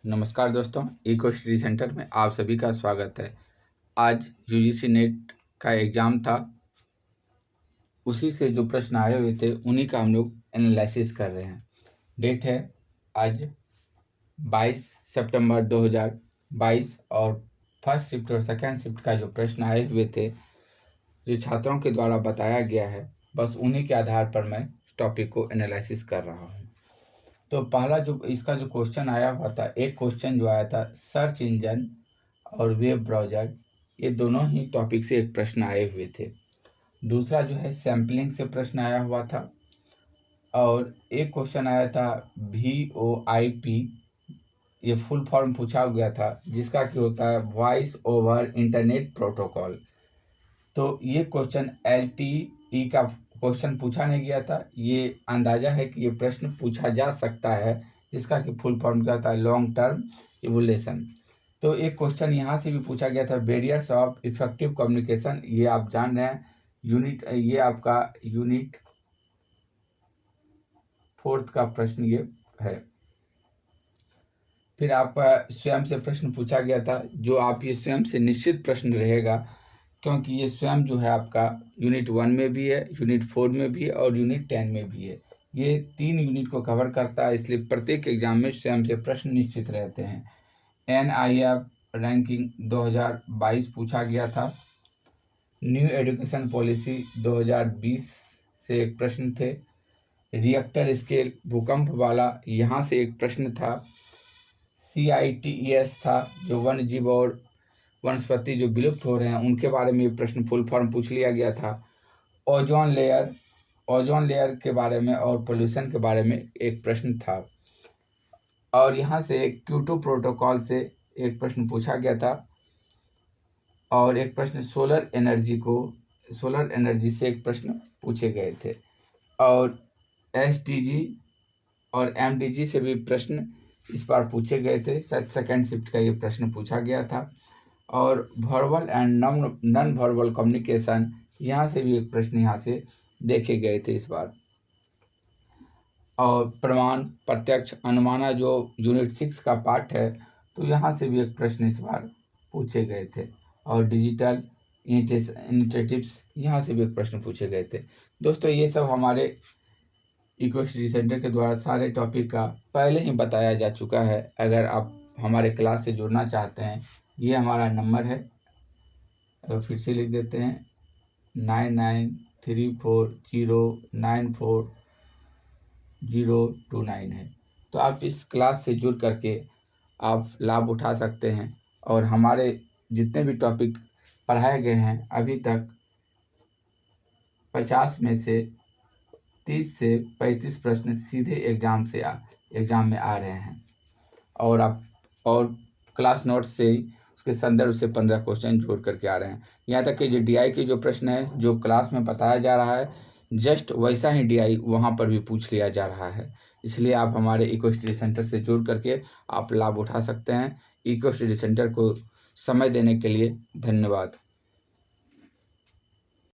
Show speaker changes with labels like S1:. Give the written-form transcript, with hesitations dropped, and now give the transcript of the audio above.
S1: नमस्कार दोस्तों, eco study centre में आप सभी का स्वागत है। आज यूजीसी नेट का एग्ज़ाम था, उसी से जो प्रश्न आए हुए थे उन्हीं का हम लोग एनालिसिस कर रहे हैं। डेट है आज 22 सितंबर 2022 और फर्स्ट शिफ्ट और सेकेंड शिफ्ट का जो प्रश्न आए हुए थे, जो छात्रों के द्वारा बताया गया है, बस उन्हीं के आधार पर मैं इस टॉपिक को एनालिसिस कर रहा हूँ। तो पहला जो इसका जो क्वेश्चन आया हुआ था, एक क्वेश्चन जो आया था सर्च इंजन और वेब ब्राउज़र, ये दोनों ही टॉपिक से एक प्रश्न आए हुए थे। दूसरा जो है सैम्पलिंग से प्रश्न आया हुआ था और एक क्वेश्चन आया था VoIP, ये फुल फॉर्म पूछा गया था जिसका कि होता है वॉइस ओवर इंटरनेट प्रोटोकॉल। तो ये क्वेश्चन LTE का क्वेश्चन पूछा नहीं गया था। ये अंदाज़ा है कि ये प्रश्न पूछा जा सकता है, जिसका कि फुल फॉर्म क्या होता है लॉन्ग टर्म इवोल्यूशन। तो एक क्वेश्चन यहाँ से भी पूछा गया था बैरियर्स ऑफ इफेक्टिव कम्युनिकेशन, ये आप जान रहे हैं ये आपका यूनिट 4 का प्रश्न ये है। फिर आपका स्वयं से प्रश्न पूछा गया था, जो आप ये स्वयं से निश्चित प्रश्न रहेगा, क्योंकि ये स्वयं जो है आपका यूनिट 1 में भी है, यूनिट 4 में भी है और यूनिट 10 में भी है। ये 3 यूनिट को कवर करता है, इसलिए प्रत्येक एग्जाम में स्वयं से प्रश्न निश्चित रहते हैं। NIF रैंकिंग 2022 पूछा गया था। न्यू एजुकेशन पॉलिसी 2020 से एक प्रश्न थे। रिएक्टर स्केल भूकंप वाला, यहाँ से एक प्रश्न था। CITES था, जो वन्य जीव और वनस्पति जो विलुप्त हो रहे हैं उनके बारे में प्रश्न फुल फॉर्म पूछ लिया गया था। ओजोन लेयर के बारे में और पोल्यूशन के बारे में एक प्रश्न था। और यहाँ से क्योटो प्रोटोकॉल से एक प्रश्न पूछा गया था और एक प्रश्न सोलर एनर्जी से एक प्रश्न पूछे गए थे। और SDG और MDG से भी प्रश्न इस बार पूछे गए थे। सेकेंड शिफ्ट का ये प्रश्न पूछा गया था। और verbal and non verbal communication, यहाँ से भी एक प्रश्न यहाँ से देखे गए थे इस बार। और प्रमाण प्रत्यक्ष अनुमाना जो यूनिट 6 का पार्ट है, तो यहाँ से भी एक प्रश्न इस बार पूछे गए थे। और डिजिटल इनिशिएटिव्स, यहाँ से भी एक प्रश्न पूछे गए थे। दोस्तों, ये सब हमारे इको स्टडी सेंटर के द्वारा सारे टॉपिक का पहले ही बताया जा चुका है। अगर आप हमारे क्लास से जुड़ना चाहते हैं, ये हमारा नंबर है, अगर फिर से लिख देते हैं 9934094029 है। तो आप इस क्लास से जुड़ करके आप लाभ उठा सकते हैं। और हमारे जितने भी टॉपिक पढ़ाए गए हैं अभी तक 50 में से 30 से 35 प्रश्न सीधे एग्ज़ाम में आ रहे हैं। और क्लास नोट्स से उसके संदर्भ से 15 क्वेश्चन जोड़ करके आ रहे हैं। यहाँ तक कि जो DI के जो प्रश्न है जो क्लास में बताया जा रहा है, जस्ट वैसा ही DI वहाँ पर भी पूछ लिया जा रहा है। इसलिए आप हमारे इको स्टडी सेंटर से जुड़ करके आप लाभ उठा सकते हैं। इको स्टडी सेंटर को समय देने के लिए धन्यवाद।